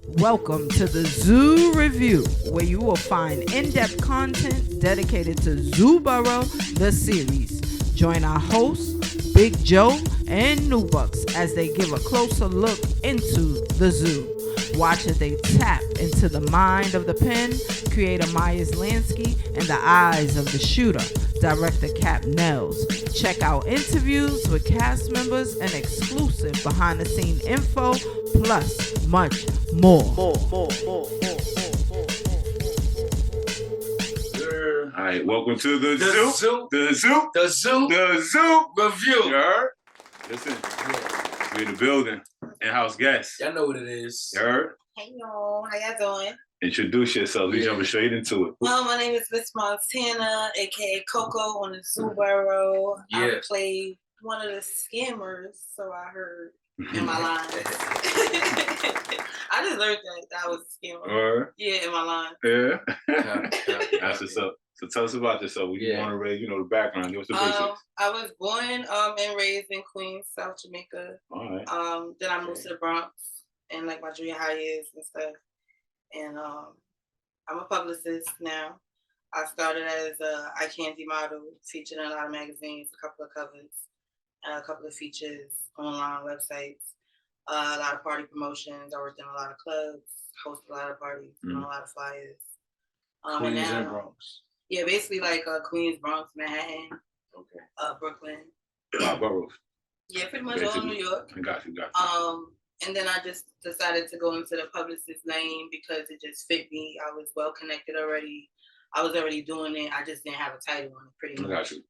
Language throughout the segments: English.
Welcome to the Zoo Review, where you will find in-depth content dedicated to Zoo Boro, the series. Join our hosts, Big Joe and Newbucks, as they give a closer look into the zoo. Watch as they tap into the mind of the pen, creator Myers Lansky, and the eyes of the shooter, director Nels. Check out interviews with cast members and exclusive behind-the-scene info, plus much more. All right, welcome to the zoo Review. You heard? Listen, we in the building. In-house guests. Y'all know what it is. You heard? Hey y'all, how y'all doing? Introduce yourself. We jumping straight into it. Well, my name is Miss Montana, A.K.A. Coco on the Zoo Boro. Yeah. I played one of the scammers, so I heard in my lines. I just learned that I was a scammer. Yeah, in my line. Yeah. That's what's up. So tell us about yourself. When you born and raised, the background. Give us the basics. I was born and raised in Queens, South Jamaica. All right. Then I moved to the Bronx in like my junior high years and stuff. And I'm a publicist now. I started as a eye-candy model, featured in a lot of magazines, a couple of covers, a couple of features, online websites, a lot of party promotions. I worked in a lot of clubs, hosted a lot of parties, a lot of flyers. Queens and Bronx. Yeah, basically like Queens, Bronx, Manhattan, Brooklyn. 5 boroughs. Yeah, pretty much all New York. Got you. And then I just decided to go into the publicist lane because it just fit me. I was well connected already. I was already doing it. I just didn't have a title on it, pretty much. Got you.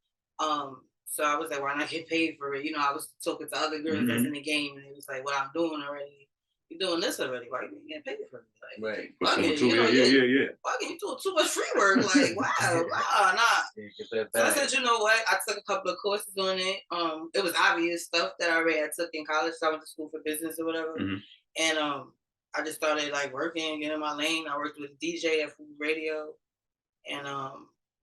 So I was like, why not get paid for it? I was talking to other girls that's in the game, and it was like, what I'm doing already. You're doing this already. Why you getting paid for it? Like, right. Fucking, yeah. Fucking, you doing too much free work. Like, wow, nah. So I said, you know what? I took a couple of courses on it. It was obvious stuff that I already took in college. So I went to school for business or whatever. And I just started like working, getting in my lane. I worked with a DJ at Food Radio, and a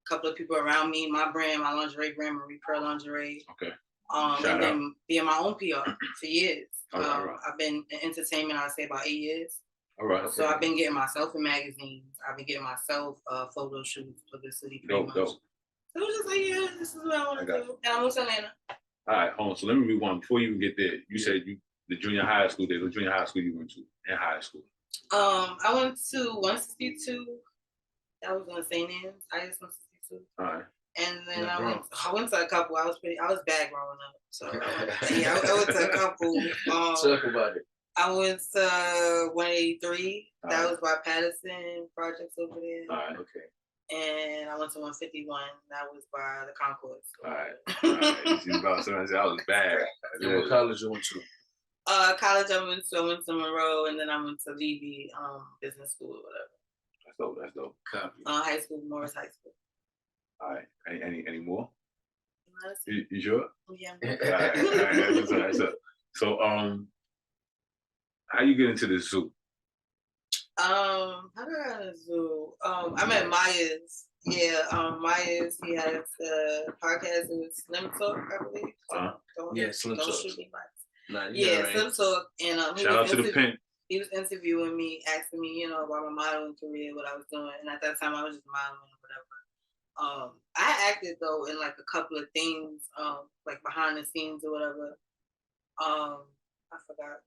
couple of people around me. My brand, my lingerie brand, Marie Pearl Lingerie. Okay. And then being my own PR for years. Right. I've been in entertainment, I'd say about 8 years. All right. So I've been getting myself in magazines. I've been getting myself photo shoots, publicity, pretty much. Dope. So it was just like, yeah, this is what I want to do. And I moved to Atlanta. All right, hold on. So let me rewind. Before you even get there, you said the junior high school days. What junior high school you went to in high school? I went to 162. That was on St. Anne's. I was 162. All right. And then I went to a couple. I was bad growing up. So I went to a couple. Talk about it. I went to 183. That was by Patterson Projects over there. All right, okay. And I went to 151. That was by the Concourse. All right. You about something I was bad. What college you went to? College I went to Monroe, and then I went to Levy Business School or whatever. That's dope. Copy. High school, Morris High School. All right. Any more? You sure? Yeah. All right. That's up. So how you get into the zoo? How did I get into the zoo? I met Myers. Yeah, Myers. He has a podcast with Slim Talk, I believe. Slim Talk. Shoot me, right. Slim Talk. And shout out to the pen. He was interviewing me, asking me, about my modeling career, what I was doing, and at that time I was just modeling or whatever. I acted though in like a couple of things, like behind the scenes or whatever. I forgot.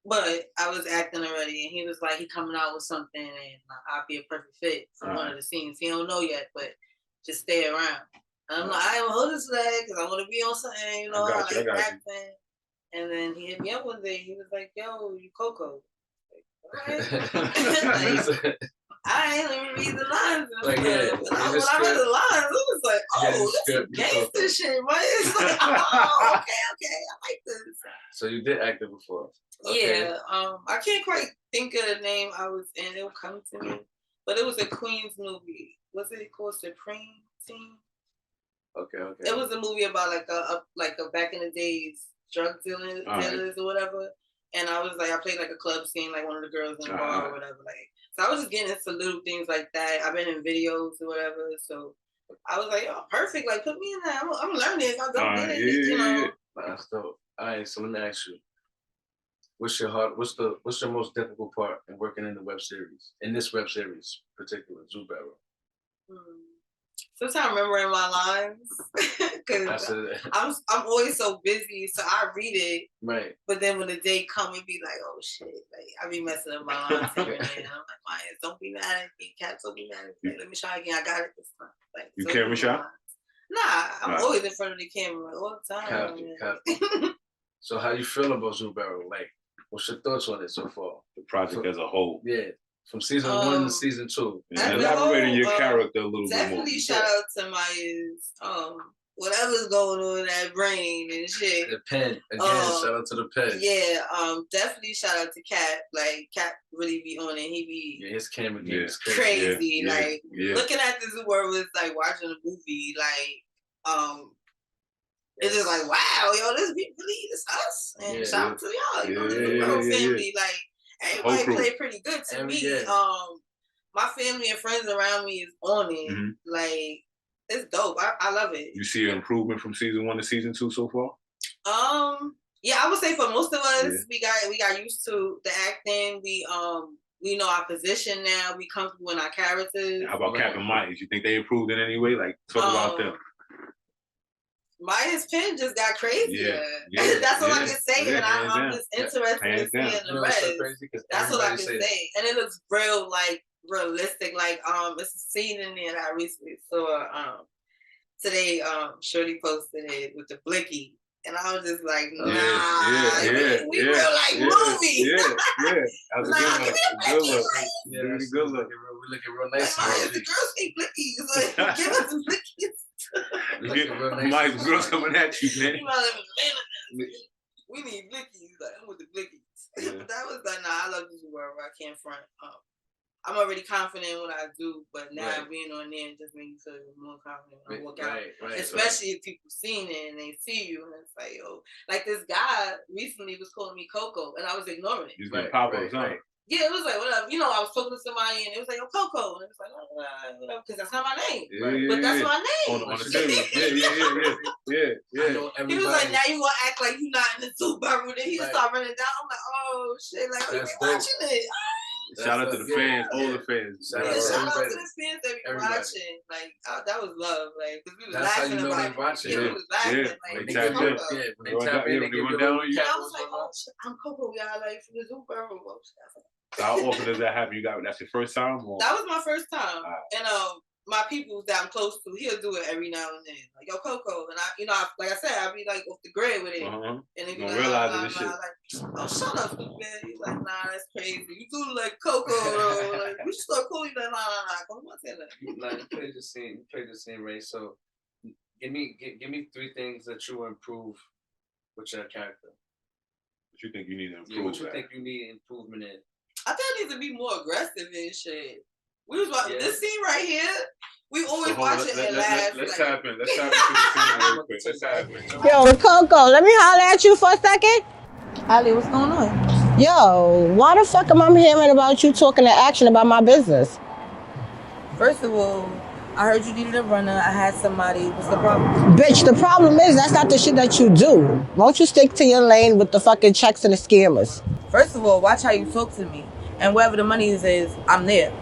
But I was acting already, and he was like, he coming out with something, and I'd be a perfect fit for one of the scenes. He don't know yet, but just stay around. And I'm like, I am hold this leg because I want to be on something, I like acting. And then he hit me up one day. He was like, yo, you Coco. Like, I ain't even read the lines. Like, when I read the lines, it was like, this is gangster shit, but it's like, okay, I like this. So you did acting before? Okay. Yeah, I can't quite think of the name I was in. It will come to me. But it was a Queens movie. What's it called? Supreme Team? Okay. It was a movie about like a back in the days drug dealers or whatever. And I was like, I played like a club scene, like one of the girls in the bar or whatever. Like, so I was just getting into little things like that. I've been in videos or whatever. So I was like, oh, perfect. Like, put me in there. I'm learning. I don't get it, That's dope. All right, so let me ask you. What's your most difficult part in working in the web series? In this web series, particular Zoo Boro. Sometimes remembering my lines because I'm always so busy, so I read it. Right. But then when the day comes, it be like, oh shit, like I be messing up my lines every day, and I'm like, Maya, don't be mad at me, Cats, don't be mad at me. Let me try again. I got it this time. Like you camera shot? Nah, I'm always in front of the camera all the time. So how you feel about Zoo Boro? Like, what's your thoughts on it so far? The project as a whole. Yeah. From season 1 to season 2. Elaborate on your character a little bit more. Definitely shout out to Maya's whatever's going on in that brain and shit. The pen. Again, shout out to the pen. Yeah, definitely shout out to Cap. Like Cap really be on it. He be his camera game is crazy. Like looking at this world was like watching a movie. Like it's just like, wow, yo, this really is us. And shout out to y'all. You know, the whole family. Like everybody played pretty good to me. My family and friends around me is on it. Mm-hmm. Like it's dope. I love it. You see an improvement from season 1 to season 2 so far? Yeah, I would say for most of us, we got used to the acting. We know our position now. We comfortable in our characters. How about Cap and Mike? You think they improved in any way? Like talk about them. Maya's pen just got crazier. That's all I can say, and I'm just interested in seeing the rest. That's all I can say, and it looks real, like realistic. Like it's a scene in there that I recently saw. Today, Shorty posted it with the blicky, and I was just like, nah, we real like movie. That was a good look. Good look. We looking real nice. The girls need blickies. Like, give us some blickies. My girls coming at you, man. We need blickies. Like, I'm with the blickies. That was like, nah, I love this world. I can't front. I'm already confident in what I do, but now being on there just makes me feel more confident when I walk out. Especially if people seen it and they see you, and it's like, yo, like this guy recently was calling me Coco, and I was ignoring it. He's gonna pop up, huh? Yeah, it was like, whatever. You know, I was talking to somebody and it was like, oh, Coco. And it was like, whatever, because that's not my name. But that's my name. On the series. Yeah. He was like, now you want to act like you're not in the Zoo Boro. Then he just started running down. I'm like, oh, shit. Like, you been watching it. Shout out to the fans, all the fans. Shout out to the fans that be watching. Like, that was love. Like, because we was laughing about it. Yeah, we was laughing. Like, they tapped in. They went down on you. I was like, oh, shit, I'm Coco. Y'all like, from the Zoo Boro. So how often does that happen? That's your first time? Or? That was my first time. And my people that I'm close to, he'll do it every now and then. Like, yo, Coco. And like I said, I'll be like off the grid with it. And then be like, realize this shit. Like, oh, shut up, stupid. He's like, nah, that's crazy. You do like Coco, though. Like, we should start calling you that. Nah. Come on, tell that. Like, you played the scene, Ray. So give me 3 things that you improve with your character. What you think you need to improve? What you think you need improvement in? I think I need to be more aggressive and shit. We was watching this scene right here. We always watch it and laugh. Let's tap in. Let's tap into the scene real quick. Let's tap in. Yo, Coco, let me holler at you for a second. Ali, what's going on? Yo, why the fuck am I hearing about you talking to Action about my business? First of all, I heard you needed a runner. I had somebody. What's the problem? Bitch, the problem is that's not the shit that you do. Won't you stick to your lane with the fucking checks and the scammers? First of all, watch how you talk to me. And wherever the money is, I'm there.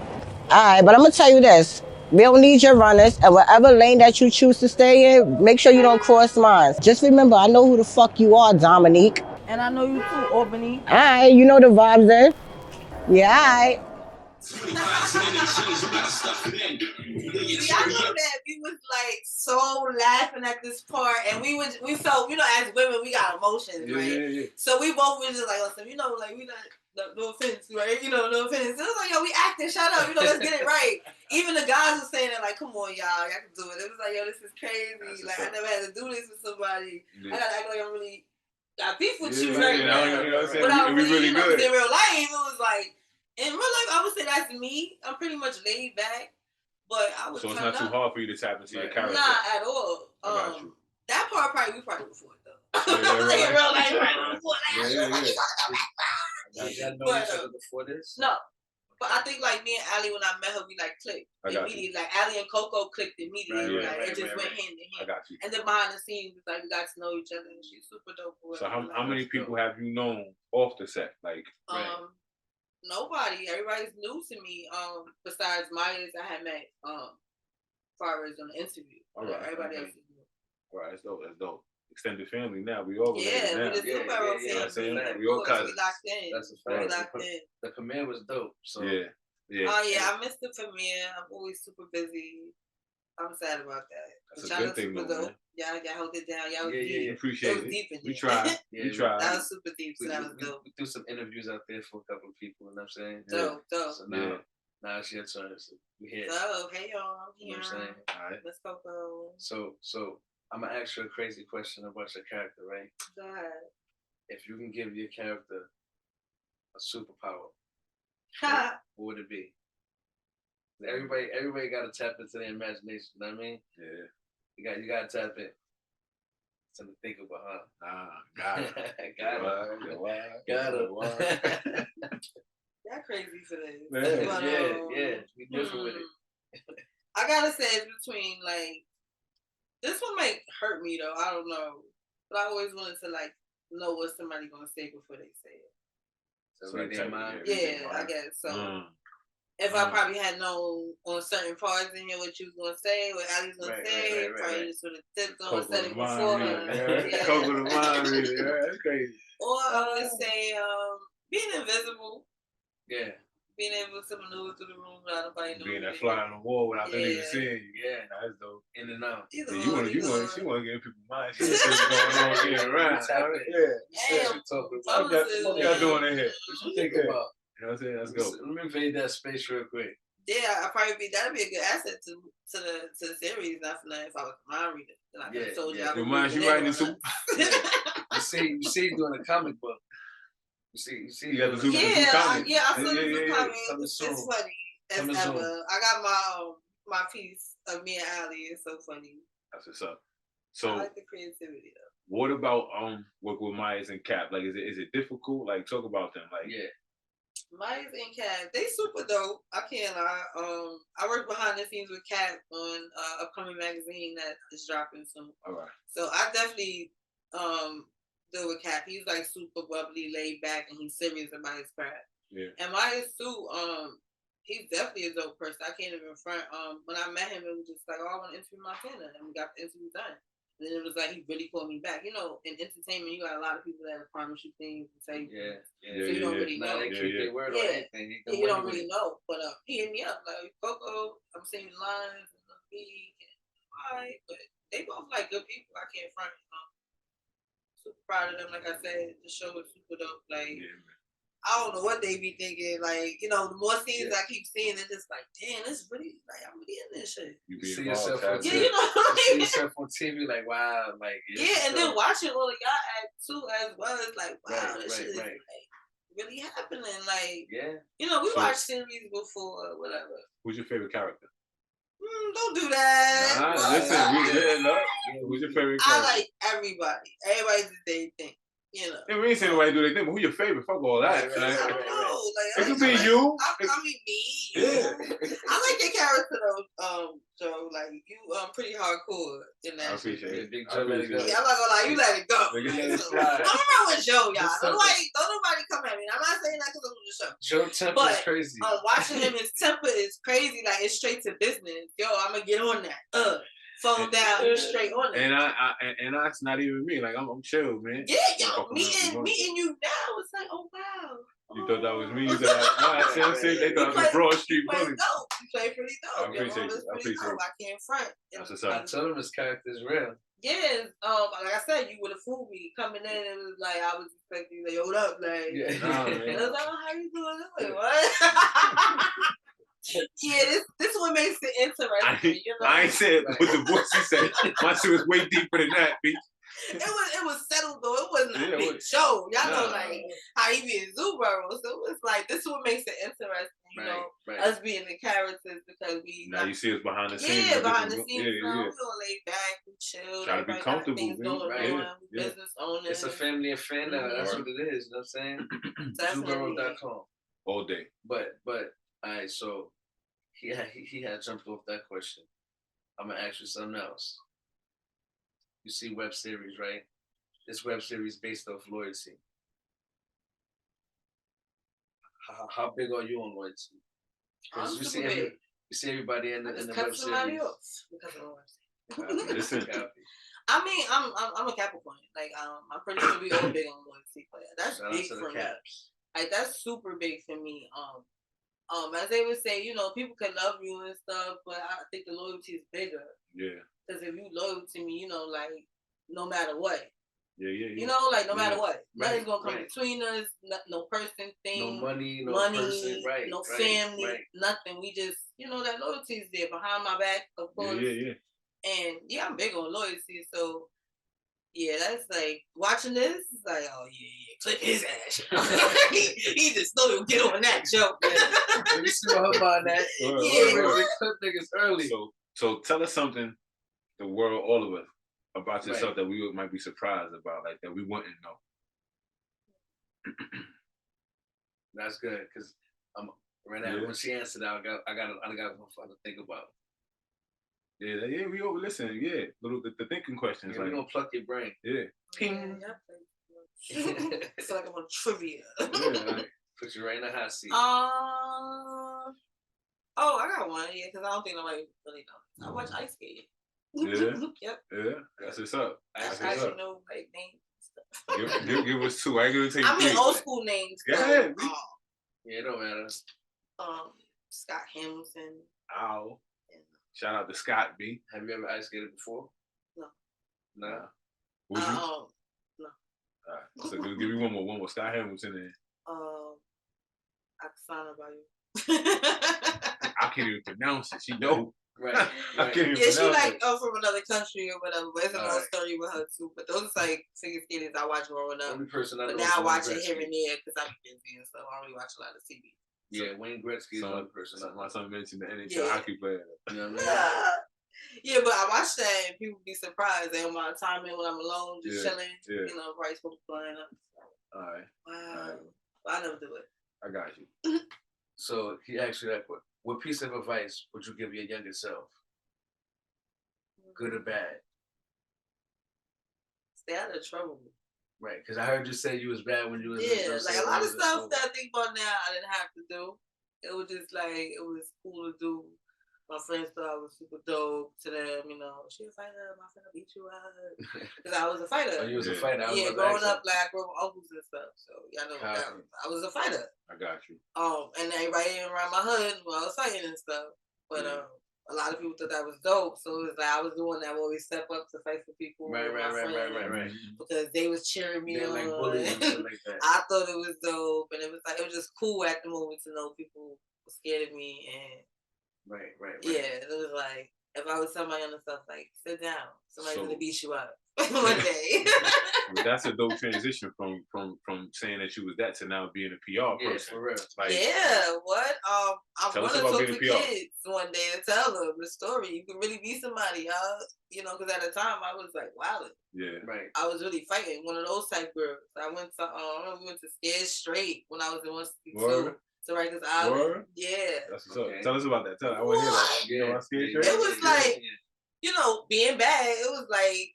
Alright, but I'm gonna tell you this. We don't need your runners, and whatever lane that you choose to stay in, make sure you don't cross mine. Just remember, I know who the fuck you are, Dominique. And I know you too, Albany. Alright, you know the vibes then. Yeah, alright. See, I know that we was like so laughing at this part, and we felt, you know, as women, we got emotions, right? Yeah. So we both was just like, listen, you know, like we not. No offense, right? You know, no offense. It was like, yo, we acting, shut up, you know, let's get it right. Even the guys were saying it like, come on, y'all can do it. It was like, yo, this is crazy. Like, I never had to do this with somebody. I gotta act like I'm really got beef with you right now. You know what I'm saying? But I really good. In real life, it was like, in real life, I would say that's me. I'm pretty much laid back, but I was. So it's not too hard for you to tap into your character. Not at all. That part we probably before it though. Like in real life, right before that. But, before this? No, But I think like me and Ali, when I met her, we like clicked immediately. Like Ali and Coco clicked immediately. It just went hand in hand. I got you. And then behind the scenes, like we got to know each other, and she's super dope. So how many people have you known off the set? Like nobody. Everybody's new to me. Besides Myers, I had met far as on the interview. All right. Everybody else is new. All right, that's dope. That's dope. Extended family now. We all related now. We all cousins. We locked in. That's a fact. We locked in. The premiere was dope. So yeah. I missed the premiere. I'm always super busy. I'm sad about that. That's a good thing, though, man. Y'all held it down. Y'all was deep. Appreciate it. Deep in we tried. We tried. That was super deep. So that was dope. We threw some interviews out there for a couple of people. You know what I'm saying? Dope. So now it's your turn. So we here. So hey y'all, I'm here. You know what I'm saying? All right. Let's go. So I'm gonna ask you a crazy question about your character, right? Go ahead. If you can give your character a superpower, what would it be? Everybody got to tap into their imagination. You know what I mean? Yeah. You got to tap in. Something to think about, huh? Got it. Got it. Y'all crazy for this. Yeah. We different with it. I gotta say, it's between like. This one might hurt me though. I don't know, but I always wanted to like know what somebody gonna say before they say it. So read their mind. Yeah, I guess so. If I probably had known on certain parts in here what you was gonna say, what Ali's gonna say, probably just would have tipped on and said it before her. Coco the mind reader. That's crazy. Or I would say being invisible. Yeah. Being able to maneuver through the room without nobody knowing. Being that fly on the wall without them even seeing you. Yeah, that's dope. In and out. She want to get people mind. She what's going on here around. What y'all doing in here? What you think about? You know what I'm saying? Let's go. Let me invade that space real quick. Yeah, that'd be a good asset to the series. Definitely, if I was a mind reader, then I could have told you. Your mind, you writing too. You see, doing a comic book. You see, you got the Super comic. I saw the comic. It's funny as ever. I got my piece of me and Ali. It's so funny. That's what's up. So I like the creativity though. What about work with Myers and Cap? Like, is it difficult? Like, talk about them. Like, Myers and Cap, they super dope. I can't lie. I work behind the scenes with Cap on upcoming magazine that is dropping soon. All right. So I definitely deal with Cap. He's like super bubbly, laid back, and he's serious about his craft. Yeah. And Myers too. He's definitely a dope person. I can't even front. When I met him, it was just like, I want to interview Montana, and we got the interview done. And then it was like he really called me back. You know, in entertainment, you got a lot of people that promise you things and say, so you don't really know. They keep their word on anything. You don't really know. But he hit me up like, Coco, I'm seeing lines and the beat, and alright, but they both like good people. I can't front. Super proud of them. Like I said, the show is super dope. Like. I don't know what they be thinking. Like, you know, the more scenes I keep seeing, it's just like, damn, it's really like I'm really in this shit. You see yourself on TV. You know what I mean? See yourself on TV, like wow, like and then watching all of y'all act too as well. It's like, wow, this shit is like really happening. Like, you know, we watched series before, or whatever. Who's your favorite character? Don't do that. Listen, who's your favorite character? I like everybody. Everybody's the same thing. You know. Yeah, we ain't saying nobody do their thing, but who your favorite? Fuck all that. I don't know. It could be you. I mean me. I like your character though. So like you pretty hardcore in that. I appreciate it. Big Joe, let it go. Yeah, I'm not gonna lie, you let it go. I'm around with Joe, y'all. Don't nobody come at me. I'm not saying that because I'm on the show. Joe temper is crazy. Watching him, his temper is crazy. Like it's straight to business. Yo, I'm gonna get on that. Phone down, you straight on it. And that's not even me. Like I'm chill, man. Yeah, yo, meeting you now, it's like, oh wow. You thought that was me? You thought I'm saying they thought it was Broad Street Bully. You play pretty dope. I appreciate it. I can't front. That's what's up. I told him his character is real. Yeah, like I said, you would have fooled me coming in. It was like I was expecting you to hold up, like. Nah, man. And I was like, oh, how you doing? Like, what? Yeah, this one makes it interesting. You know? I ain't said what the voice he said. My shit was way deeper than that, bitch. It was settled though. It wasn't a big show. Y'all know like how he be in Zoo Boro. So it was like this is what makes it interesting, you know, us being the characters because we now you see us behind the scenes. Yeah, behind the scenes. We all lay back, we chill. Try to be comfortable, business owners. It's a family affair now. That's what it is, you know what I'm saying? ZooBoro.com. All day. But All right, so he had jumped off that question. I'm gonna ask you something else. You see web series, right? This web series based off loyalty. How big are you on loyalty? I'm You super big. You see everybody in the web series. Because of the web series. Listen. I mean, I'm a Capricorn. Like, I'm pretty sure we all big on loyalty. But that's Shout big for me. Like, that's super big for me. As they would say, you know, people can love you and stuff, but I think the loyalty is bigger. Yeah. Because if you loyal to me, you know, like, no matter what. Yeah. You know, like, no matter what. Nothing's going to come between us. No person thing. No money, no person. No family. Nothing. We just, you know, that loyalty is there behind my back, of course. Yeah. And, yeah, I'm big on loyalty, so... Yeah, that's like watching this. It's like, oh yeah, clip his ass. he just know to get on that joke. You see her about that? Yeah, clip niggas early. So tell us something, the world, all of us, about yourself that we might be surprised about, like that we wouldn't know. That's good, cause right now when she answered that, I got one to think about. Yeah, we all listen. Yeah, the thinking questions. Yeah, like, we gonna pluck your brain. Yeah. Ping. It's like I'm on trivia. Like, put you right in the hot seat. Oh, I got one. Yeah, because I don't think nobody really knows. I watch Ice Skate. Yeah. Yep. Yeah. That's what's up. I actually know like give names. give us two. I ain't gonna take. I mean old school names. Yeah. Yeah, it don't matter. Scott Hamilton. Ow. Shout out to Scott B. Have you ever ice skated before? No. Nah. Would you? No. Alright. So give me one more. Scott Hamilton and I can sign about you. I can't even pronounce it. She know. Right. I can't even she like it. from another country or whatever. But it's a long story with her too. But those are like figure skaters I watched growing up. Only person I know. But now I watch it here and there because I'm busy and stuff. I don't really watch a lot of TV. Yeah, Wayne Gretzky is one person. My son mentioned the NHL hockey player. You know what I mean? Yeah, but I watch that and people be surprised. They don't mind time in when I'm alone, just chilling. Yeah. You know, Bryce will playing up. So. All right. Wow. Well, I never do it. I got you. So he asked you that, what piece of advice would you give your younger self? Good or bad? Stay out of trouble. Right, because I heard you say you was bad when you was like a lot of stuff that I think about now I didn't have to do. It was just like, it was cool to do. My friends thought I was super dope to them, you know. She a fighter, my friend will beat you out. Because I was a fighter. Oh, you was a fighter? Yeah, growing up, like, I grew up with uncles and stuff. So, y'all know that. I was a fighter. I got you. And everybody around my hood when I was fighting and stuff. But, a lot of people thought that was dope, so it was like I was the one that would always step up to fight for people. Right. Because they was cheering me on. Like bullying and shit like that. I thought it was dope, and it was just cool at the moment to know people were scared of me. And right. Yeah, it was like if I was somebody on the stuff, like sit down, somebody's gonna beat you up one day. Well, that's a dope transition from saying that you was that to now being a PR person. For real. Like, what? I'm gonna talk to kids one day and tell them the story. You can really be somebody, you know, because at the time I was like wilding. Yeah. Right. I was really fighting, one of those type girls. I went to we went to Scared Straight when I was in 162. So Rikers Island. Word? Yeah. That's what's up. Tell us about that. I want to hear that. You know, Scared Straight? It was like, you know, being bad, it was like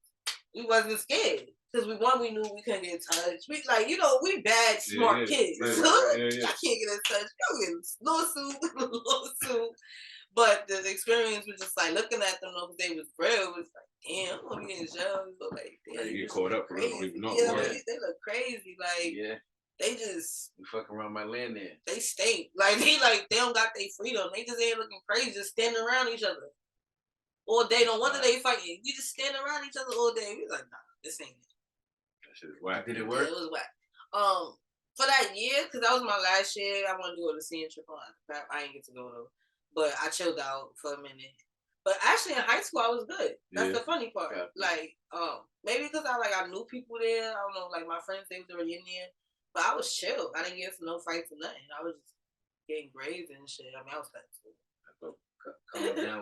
we wasn't scared. Because we knew we couldn't get in touch. We like, you know, we bad, smart kids. I can't get in touch. Yo, get lawsuit. But the experience was just like looking at them, because they was real. It was like, damn, I'm gonna be in jail. Like, damn, you get caught up for real. They look crazy. Like, they just you fucking around my land there. They stink. Like they don't got their freedom. They just ain't looking crazy, just standing around each other all day. No wonder they fighting. You just stand around each other all day. We like, nah, this ain't it. That shit is whack. Did it work? Yeah, it was whack. For that year, because that was my last year, I wanted to go to the trip on. I didn't get to go though, but I chilled out for a minute. But actually, in high school, I was good. That's the funny part. Yeah. Like, maybe because I knew people there. I don't know, like my friends, they was already in there. But I was chill. I didn't get into no fights or nothing. I was just getting grades and shit. I mean, I was like,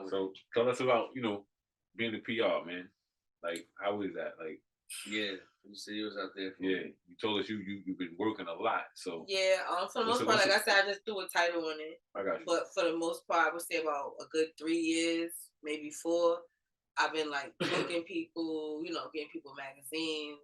so tell us about, you know, being a PR, man. Like, how is that? Like, Yeah, you said you was out there. Yeah, you told us you've been working a lot. So yeah, for the most part, like I said, I just threw a title on it. I got you. But for the most part, I would say about a good 3 years, maybe 4. I've been like booking people, getting people magazines,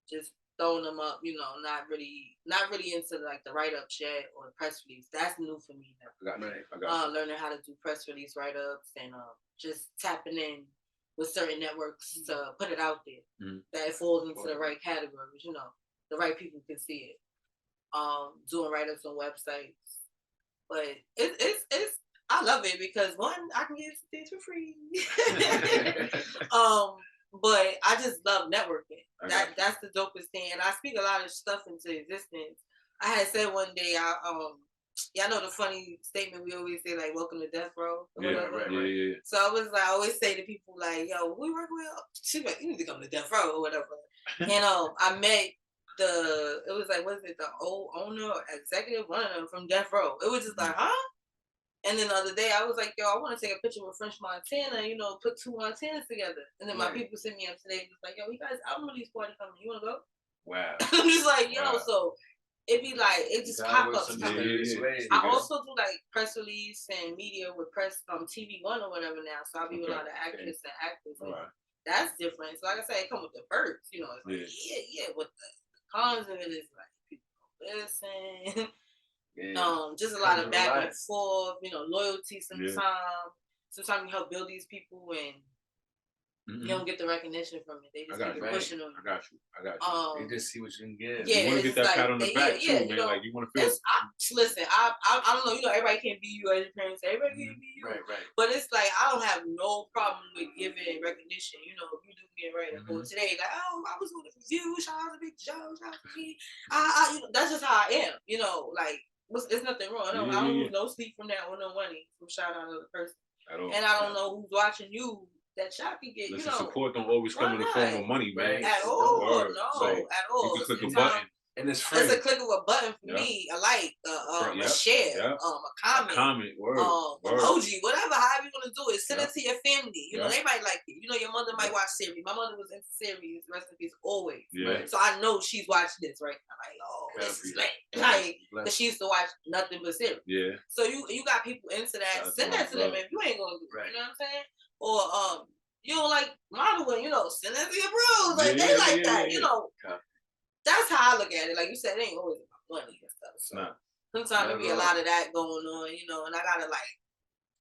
just throwing them up, not really into like the write ups yet or the press release. That's new for me now. I got you. Learning how to do press release write ups and just tapping in with certain networks to put it out there that it falls into the right categories, the right people can see it. Doing write ups on websites, but it's I love it because one, I can get things for free. But I just love networking. That's the dopest thing, and I speak a lot of stuff into existence. I had said one day, y'all know the funny statement we always say, like, welcome to death row. Yeah. So I was like, I always say to people, like, yo, we work with, she's like, you need to come to death row or whatever. And I met it was like, what is it, the old owner or executive, one of them from death row. It was just like, huh? And then the other day, I was like, yo, I want to take a picture with French Montana, put 2 Montanas together. And then my people sent me up today, just like, yo, you guys, album release party coming. You want to go? Wow. I'm just like, yo, so it be like, it just pop up. I also do like press release and media with press TV One or whatever now. So I'll be with a lot of actors and actors. Right. That's different. So like I said, it come with the perks, it's like, yeah. But the cons of it is like, people don't listen. Just a lot of back and forth, loyalty sometimes. Sometimes you help build these people and you don't get the recognition from it. They just keep pushing them. I got you. They just see what you can get. Yeah, you want to get that like, pat on the back too, man. Like you want to feel. Listen, I don't know. Everybody can't be you as your parents. Everybody can't be you. Right. But it's like I don't have no problem with giving recognition. If you do get right, today, like, I was on the review. Shout out to Big Joe. Shout out to me. That's just how I am. Like. There's nothing wrong. I don't lose no sleep from that or no money from shout out to the person. And I don't know who's watching you that y'all can get. Listen, support don't always come in the form of money, man. At all, at all. You can click a button. And it's free. It's a click of a button for me, a like, a share, a comment, emoji, whatever, however you want to do it. Send it to your family. They might like it. Your mother might watch series. My mother was into series, rest in peace, always. Yeah. So I know she's watching this, right? I'm like, oh, this is like, because she used to watch nothing but series. Yeah. So you got people into that. Send that to them if you ain't gonna do it. You know what I'm saying? Or you don't like modeling, send that to your bros. Like they like that, That's how I look at it. Like you said, it ain't always about money and stuff. So sometimes there be a lot of that going on, and I gotta like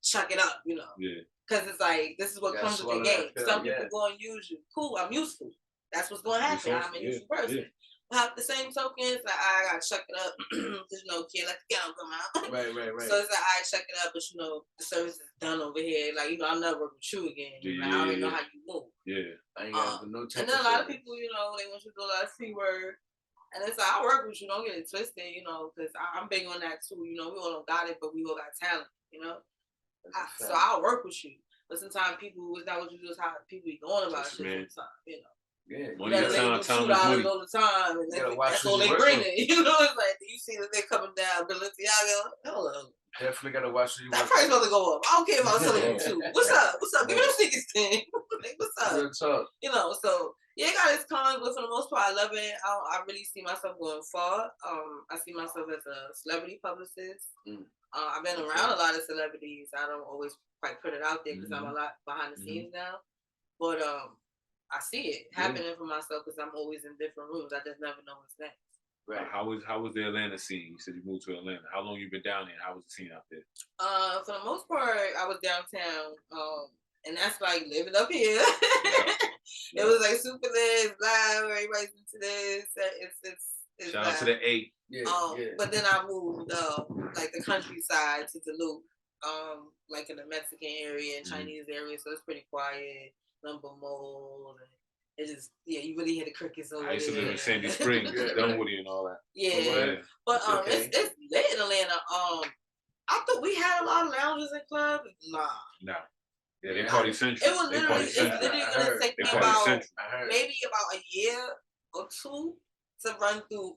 chuck it up, Yeah. Because it's like this is what comes with the game. Some people gonna use you. Cool, I'm useful. That's what's gonna happen. I'm a useful person. Yeah. But at the same token, it's like I gotta chuck it up. Because can't let the ghetto come out. Right. So it's like I chuck it up, but the service is done over here. Like I'm never working with you again. I don't even know how you move. Yeah. I ain't got no and then a lot of people, they want you to do a lot of free work. And it's like, I work with you, don't get it twisted, because I'm big on that too. We all don't got it, but we all got talent, So I'll work with you. But sometimes it's not what you do, it's how people be going about shit sometimes, Yeah, money is time is all the time, and that's all they bring it. It's like, you see that they're coming down, Balenciaga, hello. Definitely gotta watch you. That price about to go up. I don't care about selling you too. What's up? Give me them sneakers, thing. What's up? Real talk. So yeah, it got its cons, but for the most part, I love it. I really see myself going far. I see myself as a celebrity publicist. I've been around a lot of celebrities. I don't always quite put it out there because I'm a lot behind the scenes now. But I see it happening for myself because I'm always in different rooms. I just never know what's next. Right. How was the Atlanta scene? You said you moved to Atlanta. How long you been down there? How was the scene out there? For the most part, I was downtown. And that's like living up here. It was like super lit, live, everybody's into this. It's shout out to the A. But then I moved like the countryside to Duluth, like in the Mexican area and Chinese area, so it's pretty quiet, number mold. It just you really hear the crickets over there. I used to live in Sandy Springs, Dunwoody and all that. Yeah. But it's lit in Atlanta. I thought we had a lot of lounges and clubs. Nah. Yeah, they party central. It was literally gonna take me about maybe about a year or two to run through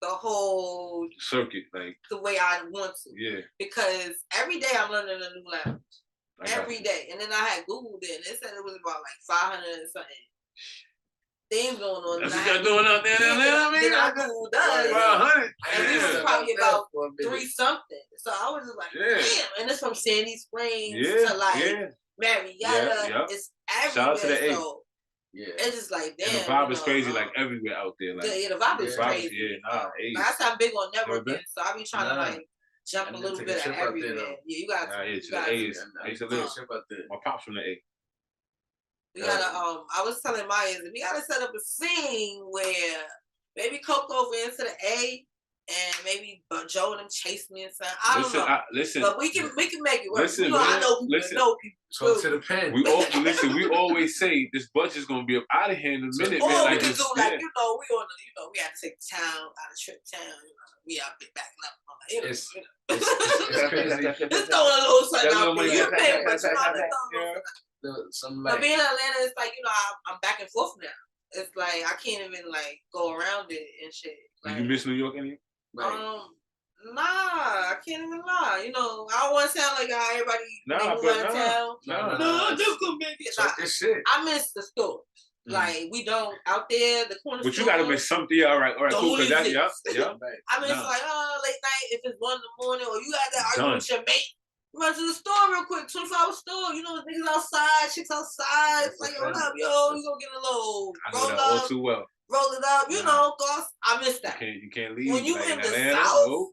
the whole circuit, like the way I want to. Yeah. Because every day I'm learning a new lounge. Every day. And then I had Googled it and it said it was about like 500 and something. things going on. That's what y'all doing out there in Atlanta, Then I Googled us. 100. And we was probably about 3 something. So I was just like, damn. And it's from Sandy Springs to like Marietta. It's everywhere. Shout out to the A. So it's just like, damn. And the vibe is crazy, like everywhere out there. Like, the vibe is crazy. That's how I'm big on networking. So I be trying to like jump a little bit at everywhere. Yeah, you got to. I used to live my pops from the A. We gotta. I was telling Maya that we gotta set up a scene where maybe Coco over into the A, and maybe Joe and them chase me and something. I don't know. Listen, but we can make it work. Listen, I know people. Go to the pen. We always say this budget's gonna be up out of here in a minute, man. Like we can do, like we on the, we have to take the town out of trip town. We out there backing up. It's crazy. Just throw a little something out there. You pay, but you know, but being in Atlanta, it's like, I'm back and forth now. It's like I can't even like go around it and shit. Like, you miss New York any? Nah, I can't even lie. I don't want to sound like everybody out of town. No, just gonna make it. I miss the stores. Like we don't out there the corner. But you gotta miss something. All right, cool. Cause that's I miss like late night if it's 1 a.m. or you got that argument with your mate. Run to the store real quick, 24-hour store. Niggas outside, chicks outside. It's like, what up, yo? You gonna get a little roll up, all too well. Roll it up, I miss that. You can't leave. When you in the South,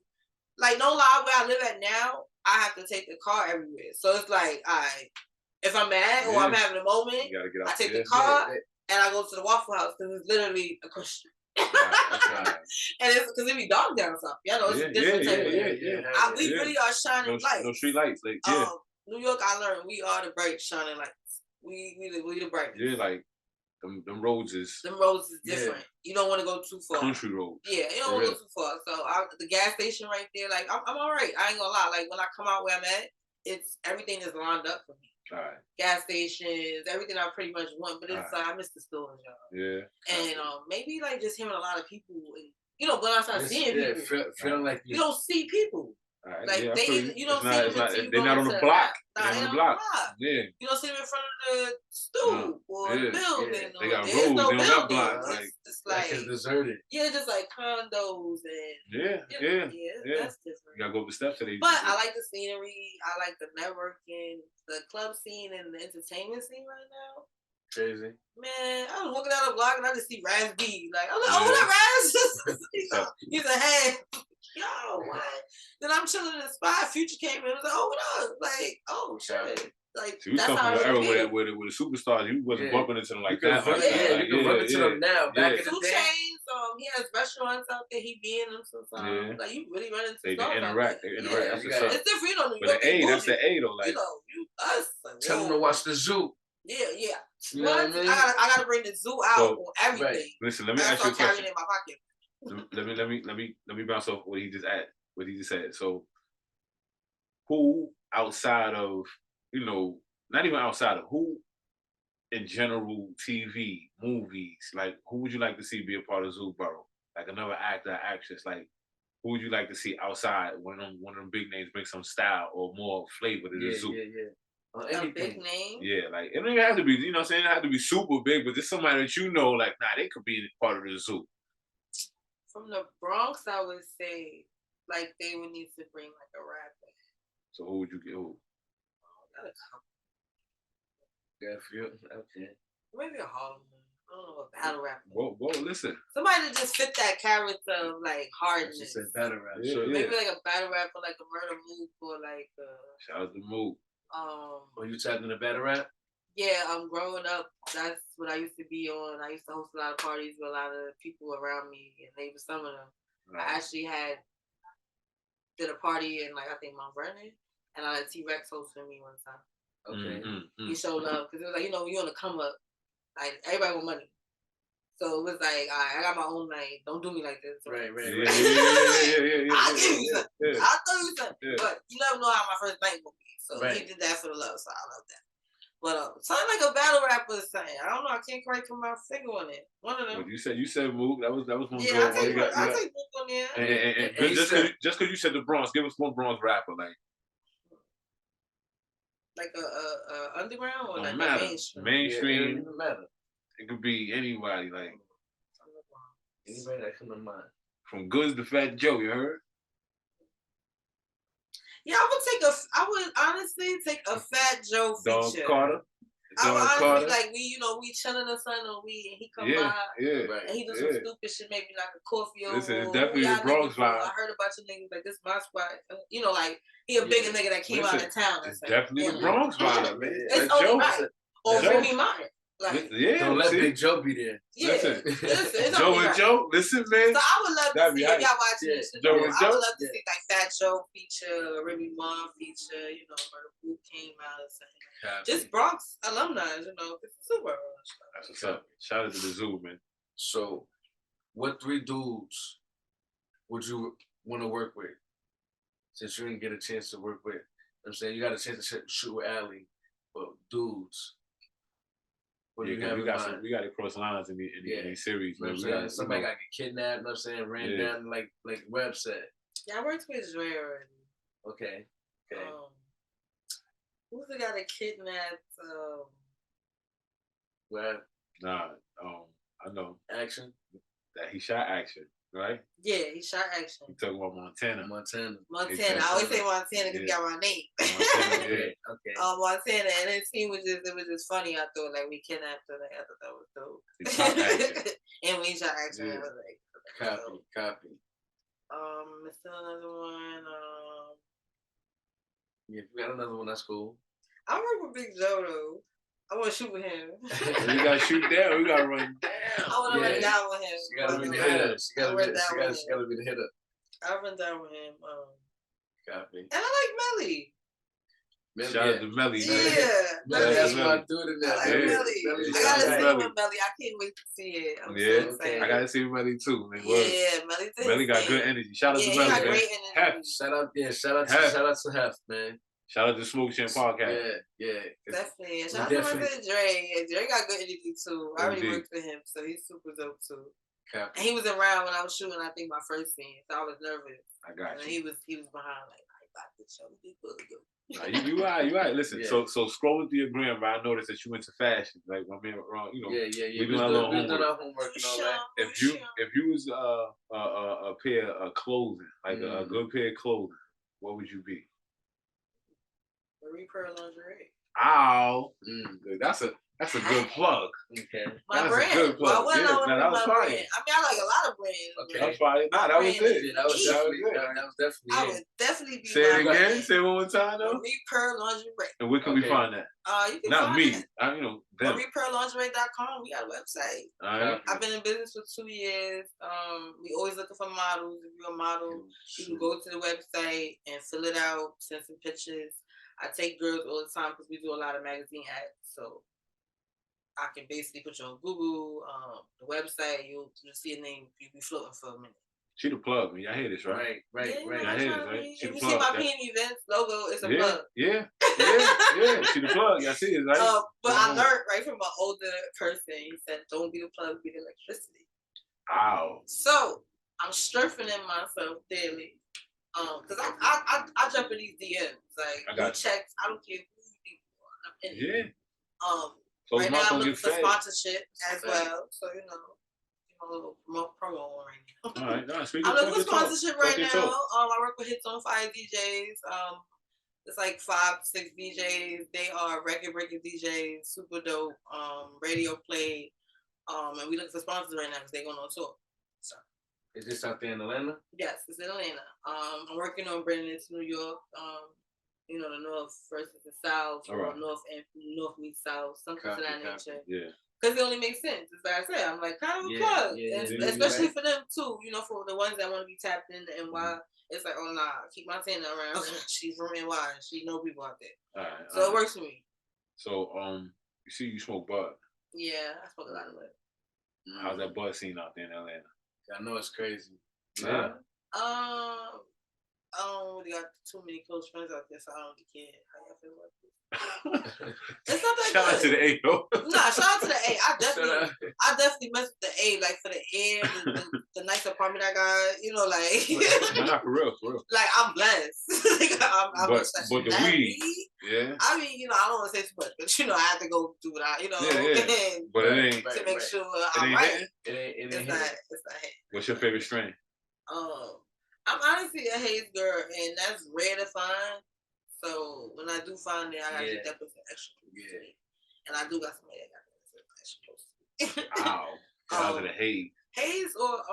like no lie, where I live at now, I have to take the car everywhere. So it's like, if I'm mad or I'm having a moment, I take the car and I go to the Waffle House because it's literally a question. And it's because it be dark down south. It's a different type of we really are shining lights. No street lights. Like, New York, I learned we are the bright shining lights. We the brightest. Yeah, like them roads is different. You don't want to go too far. Country roads. Yeah, you don't want to go too far. So the gas station right there, like I'm all right. I ain't gonna lie. Like when I come out where I'm at, everything is lined up for me. All right. Gas stations, everything I pretty much want, but it's I miss the stores, y'all. Yeah. And maybe like just hearing a lot of people, going outside seeing people. Feeling like you don't see people. Right. Like you don't see them. They're not on the block. They're on the block. Yeah. You don't see them in front of the stool or the building. They got roads. They don't got blocks. It's like it's deserted. Yeah, just like condos and that's different. You gotta go up the steps today. But I like the scenery. I like the networking, the club scene, and the entertainment scene right now. Crazy. Man, I was walking down the block and I just see Raz B. Like, I'm like, oh, what up, Raz? He's a head. Yo, what? Then I'm chilling in the spot. Future came in and was like, oh, what up? Like, oh, shit. Like, so you come from an era where the superstars, you wasn't bumping into them like that. You can run into them now. Back in the day. 2 Chainz, he has restaurants out there. He be in them sometimes. Like, you really run into They interact. That's it's different. New York. But the A, that's the A, though. Like, us. Tell them to watch the zoo. Yeah. You know what I mean? I gotta bring the zoo out on everything. Right. Listen, let me ask you a question. In my pocket. Let me bounce off what he just said. So, who outside of not even outside of who in general, TV, movies, like who would you like to see be a part of Zoo Boro? Like another actor, actress, like who would you like to see outside one of them big names bring some style or more flavor to the zoo? A big name? Yeah, like it don't even have to be, it don't have to be super big, but just somebody that like, they could be part of the zoo. From the Bronx, I would say, like, they would need to bring like a rapper. So who would you get? Who? Okay. Maybe a Harlem. I don't know, a battle rapper. Whoa, listen. Somebody that just fit that character of like hardness. Just a battle rapper. Maybe like a battle rapper, like a Murder Mook or like. Shout out to Mook. Are you tapping the battle rap? Yeah, growing up, that's what I used to be on. I used to host a lot of parties with a lot of people around me, and they were some of them. Right. I actually did a party in I think Mount Vernon, and I had T-Rex hosting me one time. Okay. He showed up because it was like, you on the come up, like everybody want money. So it was like, all right, I got my own night. Don't do me like this. Right. Yeah. I'll give you something. I'll throw you something. Yeah. But you never know how my first night will be. So he did that for the love, so I love that. But something like a battle rapper is saying. I don't know. I can't quite put my finger on it. One of them. Well, you said Mook. That was one. Yeah, I take Mook on there. And just because you said the Bronx, give us one Bronx rapper like a underground or like matter. a mainstream. Mainstream. It doesn't matter. It could be anybody, like anybody that come to mind. From Goods to Fat Joe, you heard? Yeah, I would honestly take a Fat Joe feature. Dog Carter. I would honestly like we chilling or something, and he come by, and he do some stupid shit, maybe like a coffee over. Listen, it's definitely the Bronx vibe. I heard about your niggas, like this my spot. Like he a bigger nigga that came out of town. It's definitely the Bronx vibe, man. It's only right. Or Remy Martin. Like, don't let Big Joe be there. Yeah, listen it's Joe and Joe, listen, man. So I would love to see if y'all watching this. Joe and Joe. I would love to see like Fat Joe feature, Remy Martin feature. Murder Boot came out or something. Just Bronx alumni, it's a super. That's what's up. Shout out to the zoo, man. So, what 3 dudes would you want to work with? Since you didn't get a chance to work with, I'm saying you got a chance to shoot with Allie, but dudes. We got to cross lines in these series. You know what I'm saying? Somebody got to get kidnapped. You know what I'm saying? Ran down like Webb said. Yeah, I worked with Dre already. Okay. Who's the guy that kidnapped? Webb. Nah. I know. Action. That he shot Action, right? Yeah, he shot Action. You talking about Montana? I always say Montana because he got my name. Montana, okay. Montana, and his team was just funny. I thought like we kidnapped her. Like, I thought that was dope. He shot Action. And we shot Action. I was like, copy. Still another one. Yeah, if we got another one, that's cool. I work with Big Joe though. I want to shoot with him. You gotta shoot down. We gotta run down. I want to run down with him. She gotta be the hitter. She gotta be the hitter. I run down with him. Copy. And I like Melly. Shout out to Melly. Yeah, Melly. That's what I do to that. I like Melly. I gotta see him with Melly. I can't wait to see it. I'm so excited. I gotta see Melly too, man. Yeah, Melly got good energy. Shout out to Melly, got man. Great energy. Shout out to Hef, man. Shout out to Smoke Chin Podcast. Yeah. Definitely. And shout out to my friend Dre. Dre got good energy too. I already worked with him, so he's super dope too. And he was around when I was shooting, I think, my first scene, so I was nervous. I got you. And he was behind, like, I got this show. You right. Listen, so scrolling through your gram, I noticed that you went to fashion. Like my man, we doing our little homework. And all that. If you was a pair of clothing, like a good pair of clothing, what would you be? Marie Pearl lingerie. Ow, that's a good plug. Okay, my brand. A good plug. Well, that was fine. I mean, I like a lot of brands. Okay, that's fine. Nah, that was it. That was definitely. I would definitely be. Say it again. Brand. Say it one more time, though. Marie Pearl lingerie. And where can we find that? You can not find me. That. Them. MariePearlLingerie.com. We got a website. All right. I've been in business for 2 years. We always looking for models. If you're a model, you can go to the website and fill it out, send some pictures. I take girls all the time because we do a lot of magazine ads. So I can basically put you on Google, the website. You'll see a name. You'll be floating for a minute. She the plug, man. Y'all hear this, right? Right. Y'all hear this, right? If you see my PM events logo, it's a plug. Yeah. She the plug. Y'all see it, right? But I learned right from an older person. He said, "Don't be the plug, be the electricity." Ow. So I'm strengthening myself daily. Cause I jump in these DMs like checks. I don't care who you people are. So right now I'm looking for sponsorship as well. So a little promo on right now. All right, nice. I'm looking for sponsorship right now. I work with Hits on Fire DJs. It's like 5 to 6 DJs. They are record breaking DJs, super dope. Radio play. And we looking for sponsors right now because they're going on tour. So. Is this out there in Atlanta? Yes, it's in Atlanta. I'm working on bringing it to New York. The North versus the South, or North meets South, something to that nature. Yeah. Because it only makes sense. It's like I said, I'm like kind of a plug, especially for them too. For the ones that want to be tapped into NY, it's like, oh nah, keep my Montana around. She's from NY, and she know people out there. All right, so it works for me. So you see, you smoke bud. Yeah, I smoke a lot of bud. How's that bud scene out there in Atlanta? I know it's crazy. Yeah. I don't really got too many close friends out there, so I don't really care how y'all feel about this. It's not that shout good. out to the A, though. Nah, shout out to the A. I definitely mess with the A, like for the air, the nice apartment I got. You know, like. Nah, for real. Like I'm blessed. but the weed, yeah. I mean, you know, I don't want to say too much, but you know, I have to go do what I, you know, but it ain't to make sure I'm right. It's not. What's your favorite strain? I'm honestly a haze girl, and that's rare to find. So when I do find it, I gotta get that person extra. Yeah. And I do got somebody that got that extra. Wow. Shout out to the haze. Haze or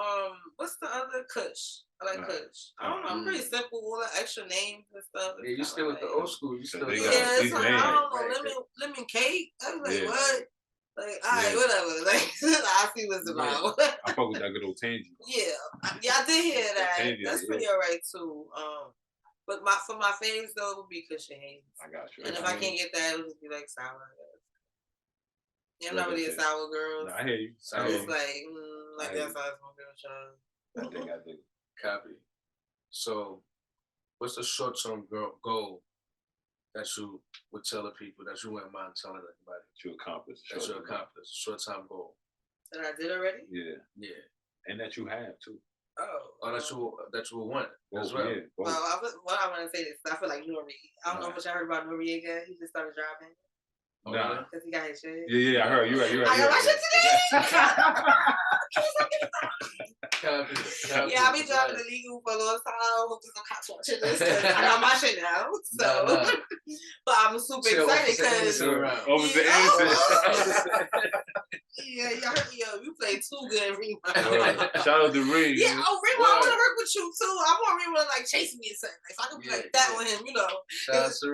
what's the other Kush? I like Kush. I don't know. I'm pretty simple. All the extra names and stuff. Yeah, you still with the old school. You still. Yeah, it's like, I don't know. Lemon cake. I was like, what? Like, all right, whatever. Like, I see what's about. I fuck with that good old Tangy. Yeah, I did hear that. Tangy, that's pretty alright too. But for my faves though, it would be Kush and Haze. I got you. And if I can't get that, it would just be like sour. Yeah, I'm not really a sour girl. No, I hear you. So it's like that's how it's gonna be. I think. Copy. So, what's the short-term goal that you would tell the people that you wouldn't mind telling everybody? That you accomplished. Short-term goal. That I did already? Yeah. And that you have too. That you will want as well. Yeah, well, I want to say this. I feel like Nori. I don't know if y'all heard about Noriega. He just started driving. Nah. Because he got his shit. Yeah, I heard. You're right. I got my shit today. Yeah, I've been driving illegal for a long time. Hope there's no cops watching this. I got my shit now. So, but I'm super excited because yeah, y'all heard me. You played too good, Rima. Shout out to Rima. Yeah, Rima, I want to work with you too. I want Rima to like chase me and something. If I can play that with him, you know.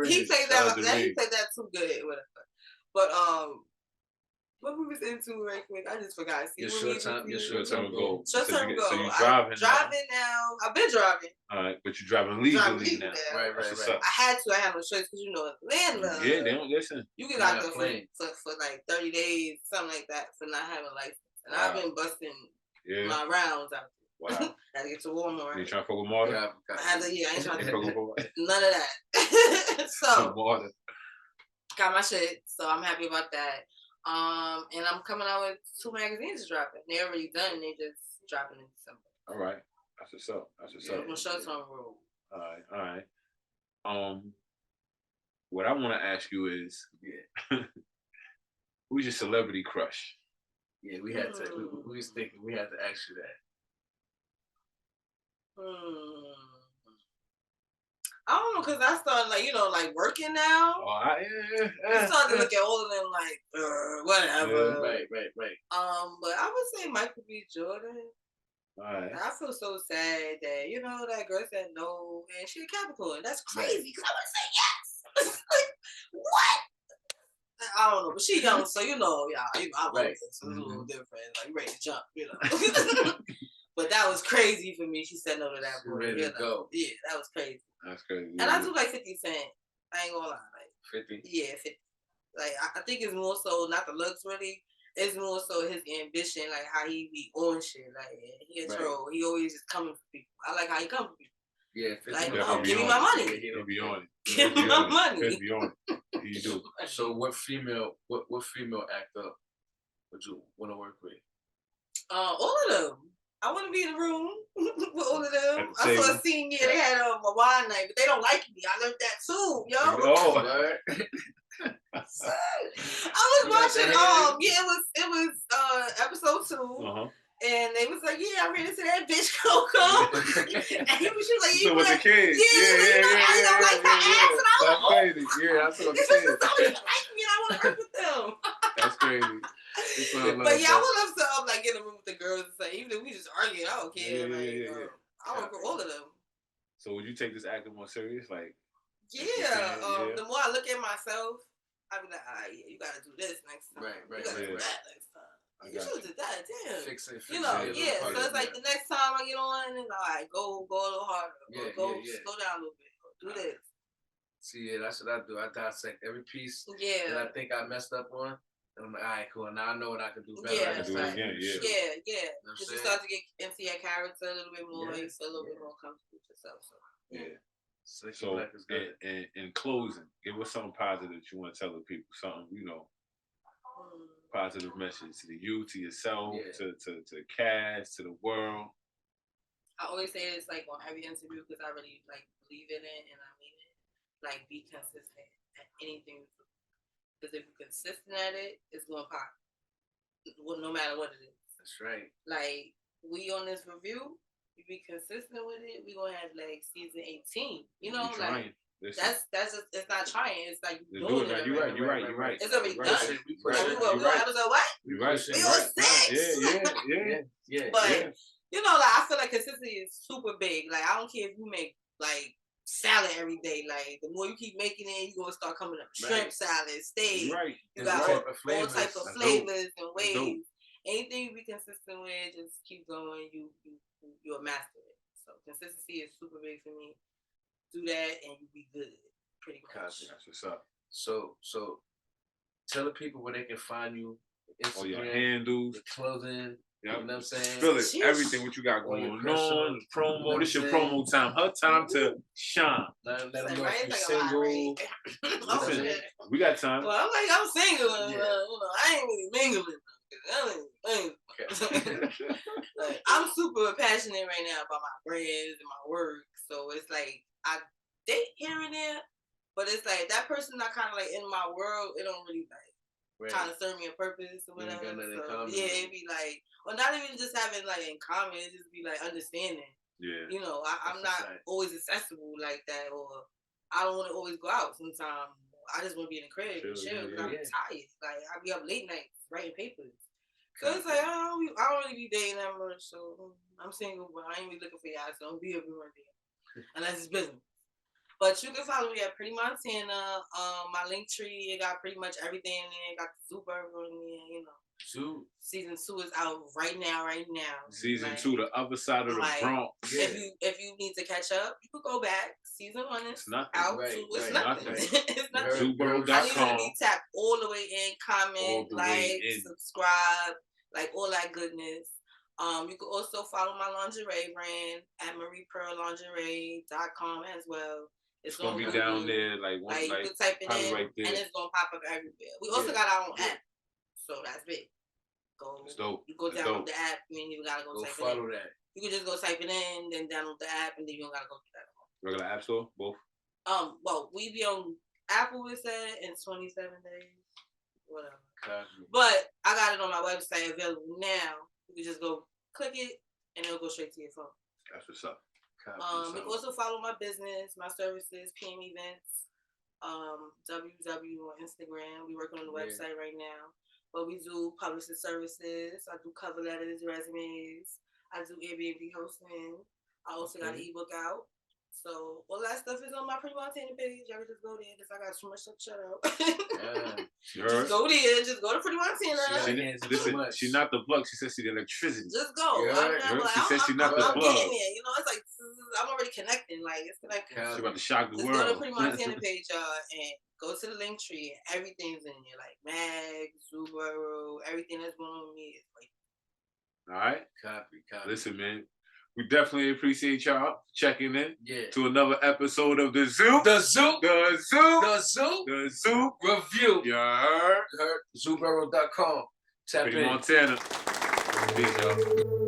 He played that. He played that too good. Whatever. But what we was into right quick? I just forgot. See, your short-term goal. Short-term goal. So you driving? Driving now. I've been driving. All right, but you're driving legally now. Right. I had to. I had no choice because you know Atlanta. Yeah, they don't listen. You get out there for like 30 days, something like that, for not having a license. And I've been busting my rounds out there. Wow. Gotta get to Walmart. You trying to fuck with Marta? I ain't trying to fuck with none of that. So got my shit, so I'm happy about that. And I'm coming out with 2 magazines dropping. They're already done. They just dropping in December. All right, that's what's up. I'm short-term rule. All right. What I want to ask you is, who's your celebrity crush? Yeah, we had to. We was thinking we had to ask you that. I don't know, because I started like working now. I started to look at all of them like whatever. Right. But I would say Michael B. Jordan. Right. I feel so sad that that girl said no and she a Capricorn. That's crazy because I would say yes. Like what? I don't know, but she young, so I'm right. So it's a little different. Like ready to jump, But that was crazy for me. She said no to that. Ready to go. Yeah, that was crazy. That's crazy. And I do like 50 Cent. I ain't gonna lie. Like 50? Yeah, 50. Like I think it's more so not the looks really. It's more so his ambition, like how he be on shit. Like he a troll. He always just coming for people. I like how he come for people. Yeah, 50. Like give me my money. He'll be on it. Give me my money. He'll be on it. He do. So what female actor would you want to work with? All of them. I want to be in the room with all of them. I saw a scene they had a wine night, but they don't like me. I learned that too, yo. Oh, I was watching. It was episode 2, and they was like, I ran into that bitch Coco, and she was like, so with the kids, I don't like her ass, and I was like, crazy. Yeah, I saw the kids. They like me, and I want to work with them. That's crazy. But I would love to get in the room with the girls and say, even if we just argue, I don't care. I work with all of them. So would you take this acting more serious? Like, the more I look at myself, I be like, you gotta do this next time. Right. You gotta do that next time. You should have did that, damn. Fix it. So it's like the next time I get on, and go a little harder. Go slow down a little bit. Do this. See, that's what I do. I dissect every piece that I think I messed up on. And I'm like, all right, cool. Now I know what I can do better. I can do it again. Because you start to get into your character a little bit more. You feel a little bit more comfortable with yourself. So Yeah. So, in closing, give us something positive that you want to tell the people. Something, positive message to the youth, to yourself, to the cast, to the world. I always say it's like on every interview because I really believe in it and I mean it. Like, be consistent at anything. Because if you're consistent at it, it's gonna pop. Well, no matter what it is. That's right. Like, we on this review, you be consistent with it, we gonna have season 18. That's just, it's not trying. It's like doing it. You're right. It's already done. We episode what? You're right. We on 6. Yeah. But I feel like consistency is super big. Like, I don't care if you make salad every day. Like, the more you keep making it, you're gonna start coming up shrimp salad, steak. Right. You got all types of flavors and ways. Anything you be consistent with, just keep going. You'll master it. So consistency is super big for me. Do that and you be good. Pretty much. That's what's up. So tell the people where they can find you. Instagram, all your handles, your clothing. You know what I'm saying? Spill it. Everything what you got going on. Promo. This your promo time. Her time to shine. Let them know if you're single. We got time. Well, I'm single. I ain't really mingling. I'm super passionate right now about my brands and my work. So it's like I date here and there, but it's like that person not kind of in my world. It don't really trying to serve me a purpose or whatever. So, it'd be or not even just having in common. It just be understanding. Yeah. I'm not always accessible like that, or I don't want to always go out. Sometimes I just want to be in the crib and chill because I'm tired. I be up late nights writing papers. So it's I don't really be dating that much. So I'm single, but I ain't really looking for y'all. So don't be everywhere there unless it's business. But you can follow me at Pretty Montana. My link tree, it got pretty much everything in there. It got the Zoo Boro in there, Zoo. Season 2 is out right now. Season 2, the other side of the Bronx. If you need to catch up, you could go back. Season 1 is out. Right, 2 is nothing. It's nothing. ZooBoro.com. I need you to be tapped all the way in, comment, subscribe, all that goodness. You can also follow my lingerie brand at mariepearllingerie.com as well. It's gonna be down there, you can type it in, right and it's gonna pop up everywhere. We also got our own app, so that's big. You go download the app, you ain't even gotta go type follow it in. that. You can just go type it in, then download the app, and then you don't gotta go through that. Regular app store, both. Well, we be on Apple. It said in 27 days, whatever. But I got it on my website available now. You can just go click it, and it'll go straight to your phone. That's what's up. You can also follow my business, my services, PM Events, WW on Instagram. We working on the website right now. But we do publishing services. I do cover letters, resumes. I do Airbnb hosting. I also got an ebook out. So all that stuff is on my Pretty Montana page. Y'all can just go there because I got too much stuff to shut up. Just go there. Just go to Pretty Montana. She's not the plug. She says she's the electricity. Just go. She says she's not the plug. I'm getting there. It's I'm already connecting. It's connected. She's about to shock the world. Just go to Pretty Montana page, y'all, and go to the link tree. And everything's in there. Mag, Zoo Boro, everything that's going on with me is all right. Copy. Listen, man. We definitely appreciate y'all checking in to another episode of The Zoo Review. You heard? ZooBoro.com. Pretty Montana. Peace, y'all.